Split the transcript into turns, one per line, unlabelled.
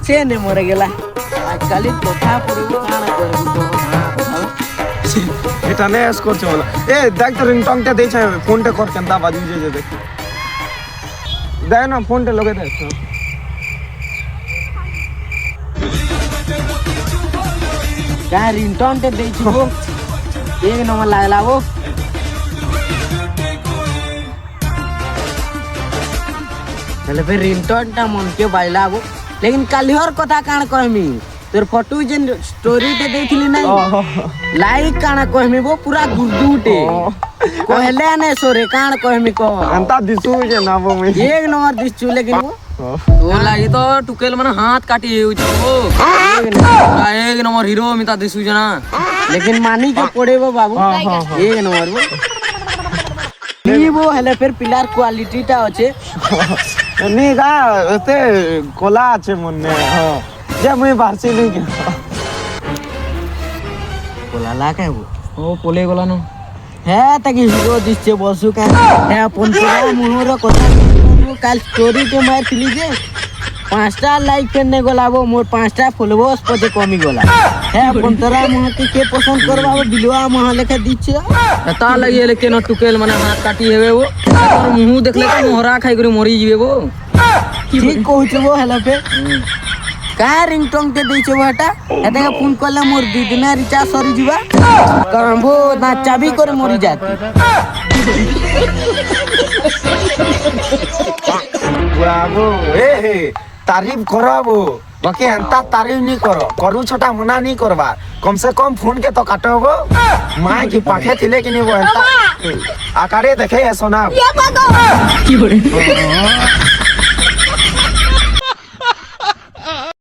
চেনে মরে গেলা আজকাল কথা পড়ব কানা করব
এটা নে এস করছে বলা এ দেখ তো রিংটংটা দেইছে ফোনটা কর কেনতা বাজু যে দেখ দেখ না ফোনটা লগে দেখ
का रिंगटोन ते दे छु एक नंबर लागला वो चले फिर रिंगटोन ता मन के बाइला वो लेकिन कालिहर कथा काण कहमी तोर फोटो जेन स्टोरी ते देखली नहीं लाइक काण कहमी वो पूरा गुडुटे कहले ने सोरे काण कहमी को
अंता दिसु जे ना वो मैं
एक नंबर दिसु लेकिन वो
तो लागी तो टुकेल मन हाथ काटी हो वो एक नंबर हीरो मिता दिसु जना
लेकिन मानी के पड़े वो बाबू एक नंबर वो नी वो हेले फिर पिलार क्वालिटी टा আছে
नी का एते कोला আছে মনে হ্যাঁ যে মই বারছি নি
कोला ला के वो
ओ पोले गला न
है ताकि हीरो दिसছে বসু কা है পঞ্চরা মুহর কথা কাল স্টোরি তে মারছিলি যে 5টা লাইক করনে গলাবো মোর 5টা ফলোয়ার্স পজে কমি গলা है পঞ্চরা মুহ के पसंद करबाबो बिलवा मुह लेके दिচ্ছে
ता लगी लेकिन टुकेल मन हाथ काटी हेवे वो और मुंह देखले तो मोहरा खाई करी मरी जीवे वो
ठीक कहछ वो हेला पे का रिंगटोन के दैछे वाटा एते फोन करले मोर 2 दिन रिचार्ज सरी जीवा करबो ना चाबी करे मरी जाती
बाबू ए तारीफ कराबो बाकी अंता तारीफ नहीं करो करू छोटा मना नहीं करबा कम से कम फोन के तो काटबो मां की पाखे थिले कि नहीं वो अंता आकारे देखे है सोना
की बोले